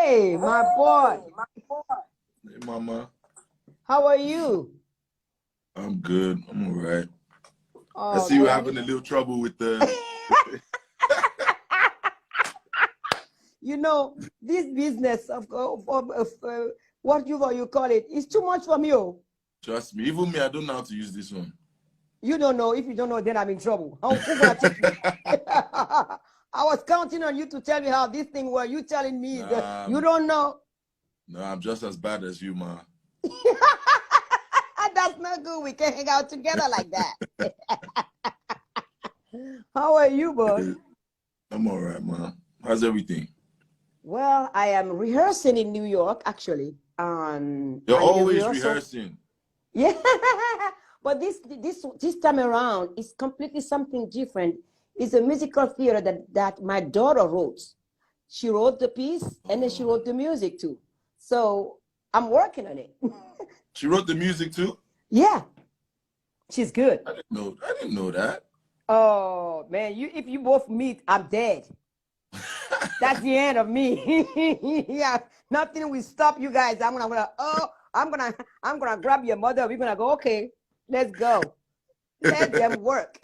Hey, my boy. Hey, mama. How are you? I'm good. I'm all right. I Oh, see you man. having a little trouble with the. You know, this business of what you call it is too much for me. Oh. Trust me. Even me, I don't know how to use this one. You don't know. If you don't know, then I'm in trouble. Who's going to teach me? I was counting on you to tell me how this thing works. You telling me that you don't know. No, I'm just as bad as you, ma. That's not good. We can't hang out together like that. How are you, boy? I'm all right, ma. How's everything? Well, I am rehearsing in New York, actually. You're always rehearsing. Yeah, but this time around is completely something different. It's a musical theater that my daughter wrote. She wrote the piece and then she wrote the music too. So I'm working on it. She wrote the music too? Yeah, she's good. I didn't know that. Oh man, if you both meet, I'm dead. That's the end of me. Yeah, nothing will stop you guys. I'm gonna grab your mother. We're gonna go. Okay, let's go. Let them work.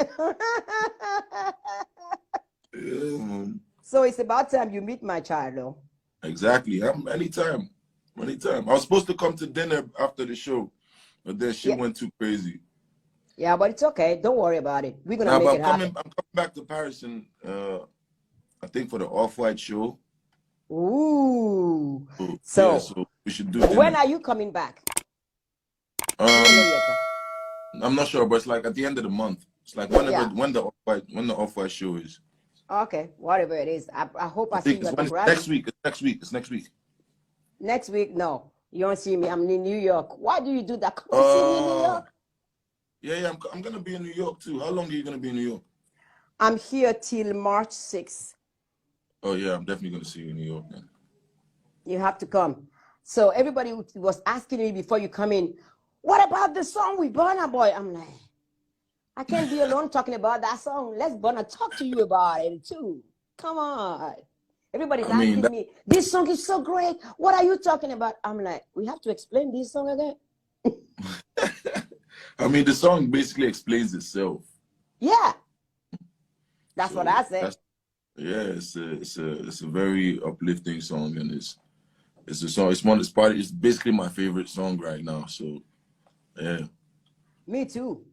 Yeah, So it's about time you meet my child, though. exactly. Anytime. Anytime. I was supposed to come to dinner after the show, but then she went too crazy. Yeah, but it's okay. Don't worry about it. We're gonna Nah, make but it happen. I'm coming back to Paris and I think for the Off-White show. Ooh. So, So so we should do dinner. when are you coming back? I'm not sure, but it's like at the end of the month. It's like when the Off-White show is. Okay, whatever it is. I hope I see you at the Grammy. Next week. It's next week. Next week, no. You don't see me. I'm in New York. Why do you do that? Come to see me in New York. Yeah, I'm gonna be in New York too. How long are you gonna be in New York? I'm here till March 6th. Oh yeah, I'm definitely gonna see you in New York then. You have to come. So everybody was asking me before you come in, what about the song with Burna Boy? I'm like, I can't be alone talking about that song. Let's Burna talk to you about it too. Come on. Everybody's asking me, this song is so great. What are you talking about? I'm like, we have to explain this song again. I mean, the song basically explains itself. Yeah. That's what I said. Yeah, it's a very uplifting song, and it's a song. It's basically my favorite song right now. So, yeah. Me too.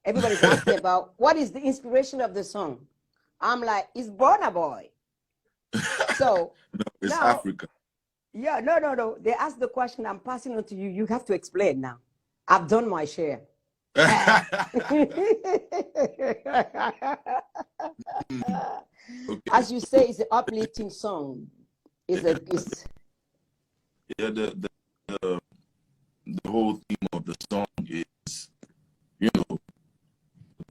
Everybody's asking about what is the inspiration of the song. I'm like, it's Burna Boy. So no, it's now, Africa. Yeah, no. They asked the question. I'm passing on to you. You have to explain now. I've done my share. Okay. As you say, it's an uplifting song. Yeah, the whole theme of the song is, the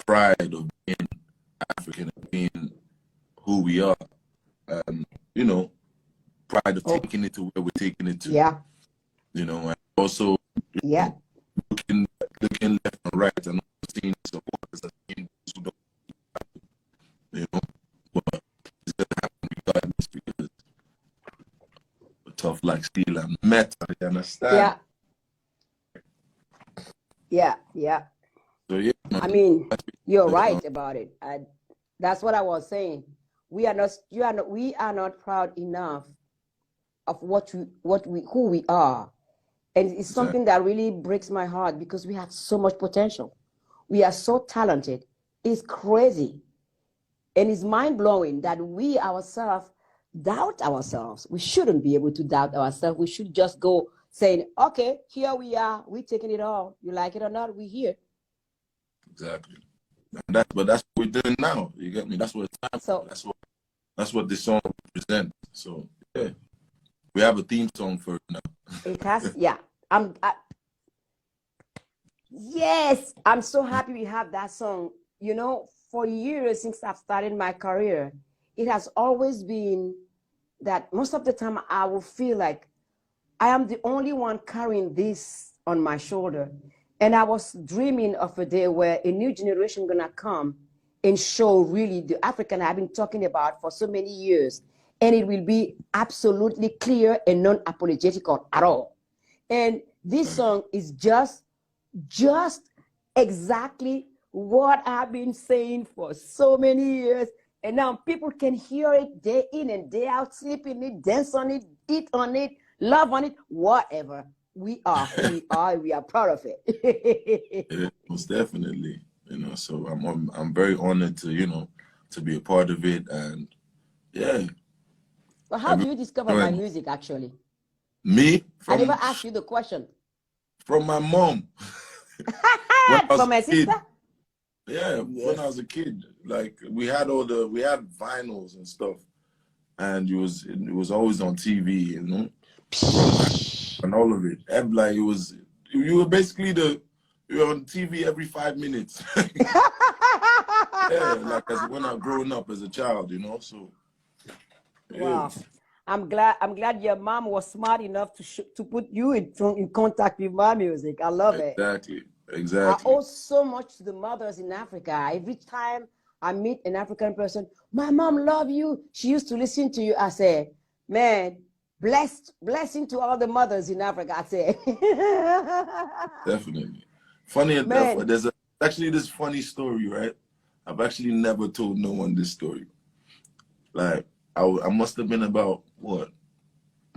pride of being African and being who we are. Pride of taking it to where we're taking it to. Yeah. And also looking left and right and seeing supporters and seeing those who don't, but it's gonna happen regardless because we're tough like steel and metal, you understand? Yeah. So yeah, I mean, you're right about it. That's what I was saying. We are not proud enough of who we are. And it's something that really breaks my heart because we have so much potential. We are so talented. It's crazy. And it's mind-blowing that we ourselves doubt ourselves. We shouldn't be able to doubt ourselves. We should just go saying, okay, here we are. We're taking it all. You like it or not, we're here. Exactly. But that's what we're doing now. You get me? That's what it's time for. That's what this song represents. So yeah. We have a theme song for it now. It has, yeah. Yes, I'm so happy we have that song. For years since I've started my career, it has always been that most of the time I will feel like I am the only one carrying this on my shoulder. And I was dreaming of a day where a new generation gonna come and show really the African I've been talking about for so many years. and it will be absolutely clear and non-apologetic at all. And this song is just exactly what I've been saying for so many years. And now people can hear it day in and day out, sleep in it, dance on it, eat on it, love on it, whatever. We are who we are. We are proud of it. Yeah, most definitely. You know, so I'm very honored to, you know, to be a part of it. And yeah. Well, how do you discover my music, actually? Me? I never asked you the question. From my mom. From my sister? Yeah, yes. When I was a kid, like we had vinyls and stuff, and it was always on TV, you know, and all of it. And like you were basically you were on TV every 5 minutes. Yeah, like when I was growing up as a child, you know. So yeah. Wow. I'm glad your mom was smart enough to put you in contact with my music. I love it. Exactly. I owe so much to the mothers in Africa. Every time I meet an African person, my mom love you. She used to listen to you. I say, man, blessing to all the mothers in Africa. I say. Definitely. Funny enough, there's actually this funny story, right? I've actually never told no one this story. Like, I must have been about, what?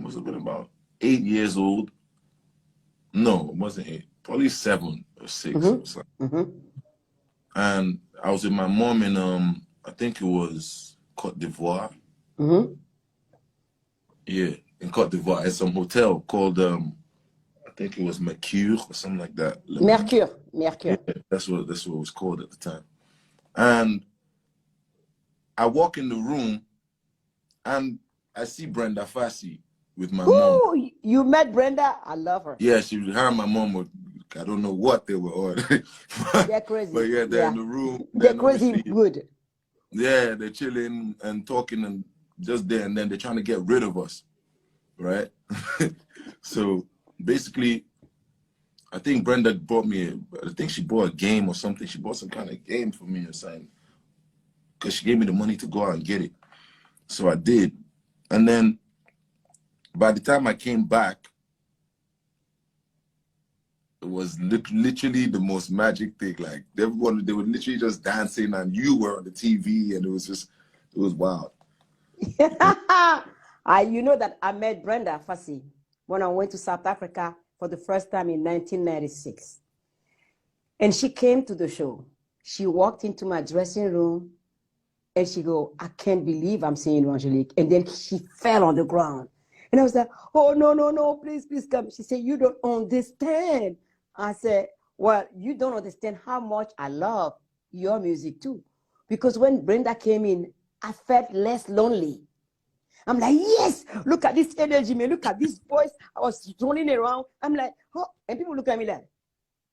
Must have been about 8 years old. No, it wasn't 8. Probably 7 or 6 or something. And I was with my mom in, I think it was Côte d'Ivoire. Yeah, in Côte d'Ivoire, at some hotel called, I think it was Mercure or something like that. Mercure. Yeah, that's what it was called at the time. And I walk in the room and I see Brenda Fassie with my mom. You met Brenda? I love her. Yeah, her and my mom were, I don't know what they were on. They're crazy. But yeah, they're in the room. They're crazy good. Yeah, they're chilling and talking and just there, and then they're trying to get rid of us, right? So basically, I think Brenda bought me, I think she bought a game or something. She bought some kind of game for me or something, because she gave me the money to go out and get it. So I did. And then by the time I came back, it was literally the most magic thing. Like they were literally just dancing and you were on the TV, and it was wild. You know that I met Brenda Fassie when I went to South Africa for the first time in 1996. And she came to the show. She walked into my dressing room and she go, I can't believe I'm seeing Angelique. And then she fell on the ground. And I was like, oh, no, please come. She said, you don't understand. I said, well, you don't understand how much I love your music too. Because when Brenda came in, I felt less lonely. I'm like, yes, look at this energy, man. Look at this voice. I was running around. I'm like, oh. And people look at me like,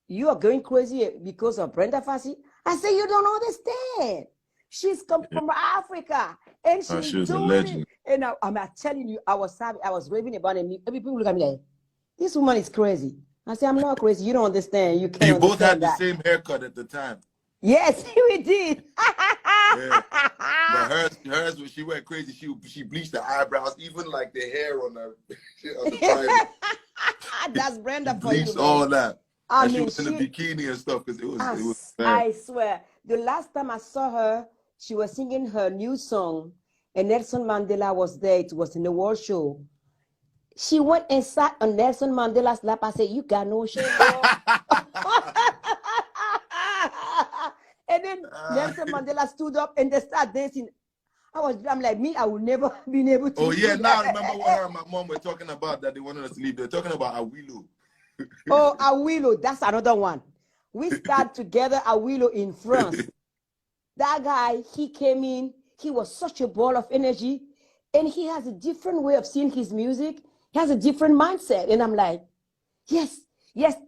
you are going crazy because of Brenda Fassie? I say, you don't understand. She's come from Africa, and she's a legend. And I'm telling you, I was raving about it. People look at me like, this woman is crazy. I say, I'm not crazy. You don't understand. You can't. You both had the same haircut at the time. Yes, we did. Yeah. But hers, when she went crazy, she bleached the eyebrows, even like the hair on the private. That's Brenda for bleached you. All that. I and mean, she was in a bikini and stuff because it was. I swear, the last time I saw her, she was singing her new song, and Nelson Mandela was there. It was in the World Show. She went and sat on Nelson Mandela's lap. I said, "You got no shame." And then Nelson Mandela stood up and they started dancing. I'm like, me, I would never been able to. Oh yeah, now I remember what her and my mom were talking about, that they wanted us to leave. They're talking about Awilo. Oh, Awilo, that's another one. We started together Awilo in France. That guy, he came in, he was such a ball of energy, and he has a different way of seeing his music. He has a different mindset. And I'm like, yes,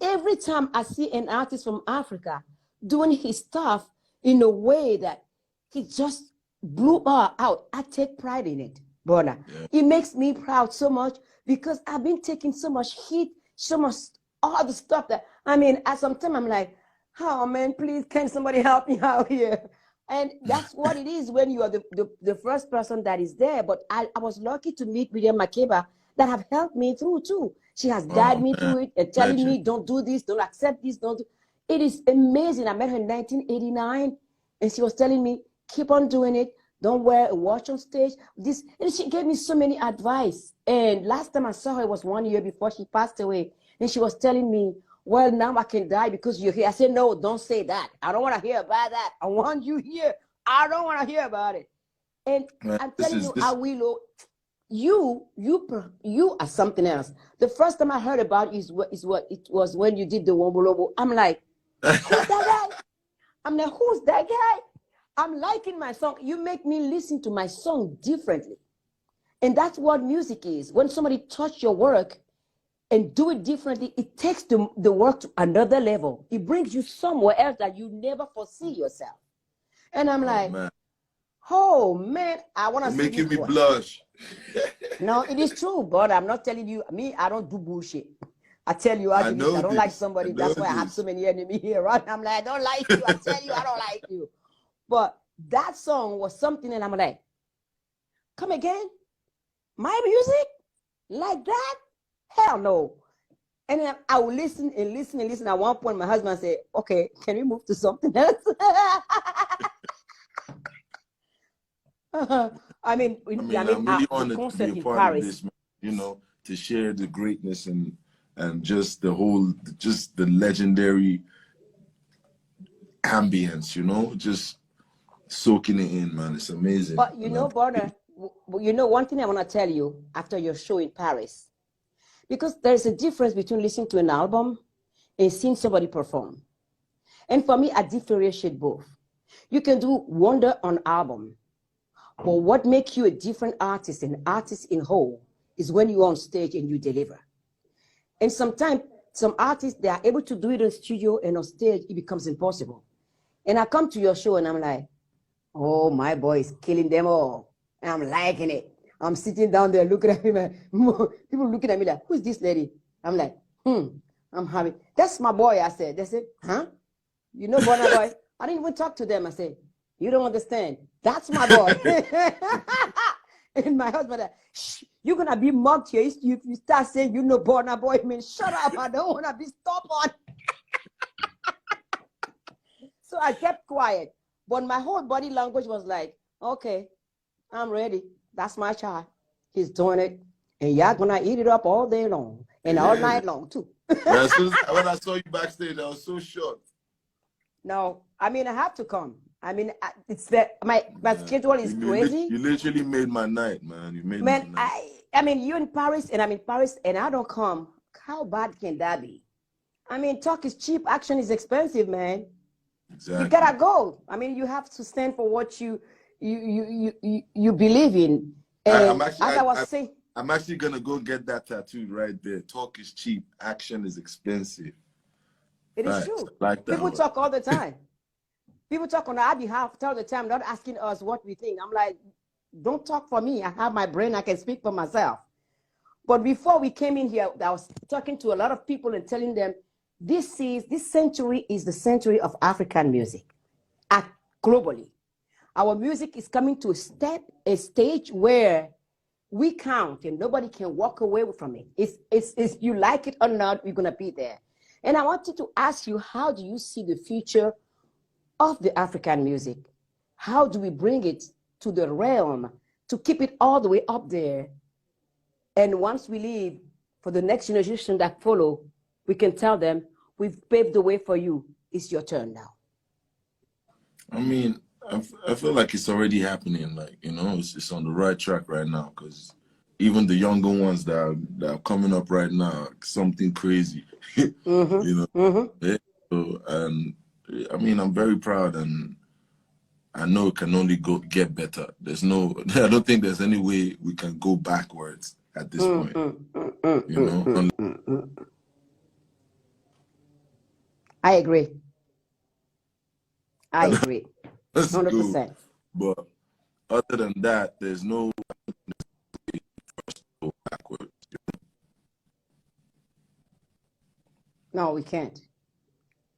every time I see an artist from Africa doing his stuff in a way that he just blew out, I take pride in it, Burna. Yeah. It makes me proud so much because I've been taking so much heat, so much, all the stuff that, I mean, at some time I'm like, oh man, please, can somebody help me out here? And that's what it is when you are the first person that is there. But I was lucky to meet William Makeba that have helped me through too. She has guided me through it and telling me, don't do this, don't accept this, don't do. It is amazing. I met her in 1989 and she was telling me, keep on doing it. Don't wear a watch on stage. This, and she gave me so many advice. And last time I saw her, it was 1 year before she passed away. And she was telling me, well, now I can die because you're here. I said, no, don't say that. I don't want to hear about that. I want you here. I don't want to hear about it. And I'm telling you, I will. You are something else. The first time I heard about you is what it was when you did the Wombo. I'm like, who's that guy? I'm like, who's that guy? I'm liking my song. You make me listen to my song differently. And that's what music is. When somebody touch your work and do it differently, it takes the work to another level. It brings you somewhere else that you never foresee yourself. And I'm like, man. Oh man, I want to see making me blush. No, it is true, but I'm not telling you. Me, I don't do bullshit. I tell you, I don't like somebody. That's why I have so many enemies here, right? I'm like, I don't like you. I tell you, I don't like you. But that song was something, and I'm like, come again? My music? Like that? Hell no. And then I will listen and listen and listen. At one point, my husband said, okay, can we move to something else? I mean, I'm really honored to be a part of this, you know, to share the greatness and just the legendary ambience, you know, just soaking it in, man. It's amazing. But you know, Burna, one thing I want to tell you after your show in Paris, because there's a difference between listening to an album and seeing somebody perform. And for me, I differentiate both. You can do wonder on album, but what makes you a different artist, an artist in whole, is when you're on stage and you deliver. And sometimes some artists, they are able to do it in studio, and on stage, it becomes impossible. And I come to your show and I'm like, oh, my boy is killing them all. And I'm liking it. I'm sitting down there looking at him. People looking at me like, who's this lady? I'm like, I'm happy. That's my boy, I said. They said, huh? You know, Burna Boy? I didn't even talk to them. I said, you don't understand. That's my boy. And my husband, shh, you're going to be mocked here. If you start saying, you know, Burna Boy, I mean, shut up. I don't want to be stubborn. So I kept quiet. But my whole body language was like, okay, I'm ready. That's my child. He's doing it. And y'all going to eat it up all day long. And all night long, too. When I saw you backstage, I was so shocked. No, I mean, I have to come. I mean, it's that my schedule is crazy. You literally made my night, man. You made my night. I mean, you're in Paris, and I'm in Paris, and I don't come. How bad can that be? I mean, talk is cheap. Action is expensive, man. Exactly. You gotta go. I mean, you have to stand for what you believe in. And I'm actually gonna go get that tattooed right there. Talk is cheap. Action is expensive. It is true. Like that. People talk all the time. People talk on our behalf all the time, not asking us what we think. I'm like, don't talk for me. I have my brain. I can speak for myself. But before we came in here, I was talking to a lot of people and telling them, this century is the century of African music, globally. Our music is coming to a stage where we count and nobody can walk away from it. It's you like it or not, we're gonna be there. And I wanted to ask you, how do you see the future of the African music? How do we bring it to the realm to keep it all the way up there? And once we leave, for the next generation that follow, we can tell them, we've paved the way for you. It's your turn now. I mean, I feel like it's already happening. Like, you know, it's on the right track right now, because even the younger ones that are coming up right now, something crazy. You know? Yeah. So, and I mean, I'm very proud, and I know it can only get better. I don't think there's any way we can go backwards at this point. You know? I agree. I agree. 100%. But other than that, there's no way for us to go backwards. No, we can't.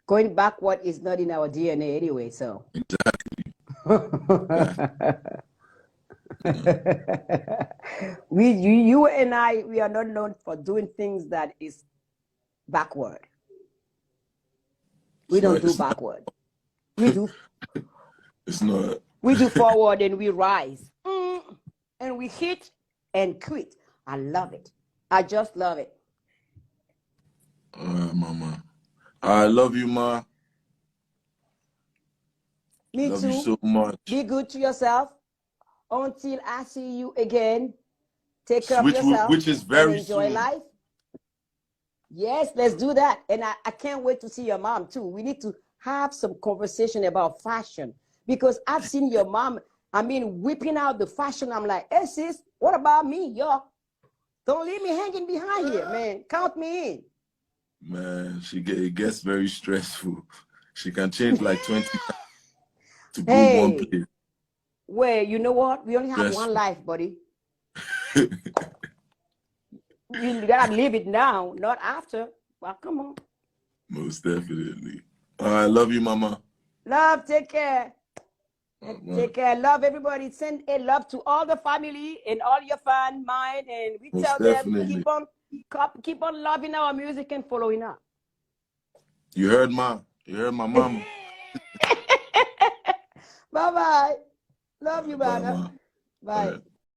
Going backward is not in our DNA anyway, so. Exactly. You and I, we are not known for doing things that is backward. We don't do backward. We do. It's not. We do forward and we rise. And we hit and quit. I love it. I just love it. All right, Mama. I love you, Ma. Me love too. You so much. Be good to yourself. Until I see you again, take care of yourself. Which is very and enjoy soon. life. Yes, let's do that. And I can't wait to see your mom too. We need to have some conversation about fashion because I've seen your mom, whipping out the fashion. I'm like, hey sis, what about me, yo? Don't leave me hanging behind here, man. Count me in. Man, it gets very stressful. She can change like 20 times to go one place. Well, you know what? We only have one life, buddy. You gotta live it now, not after. Well, come on. Most definitely. I love you, Mama. Love, take care. Take care. Love everybody. Send a love to all the family and all your fan, mine, and we tell them keep on loving our music and following up. You heard Ma. You heard my mama. Bye bye. Love you, Burna. Bye.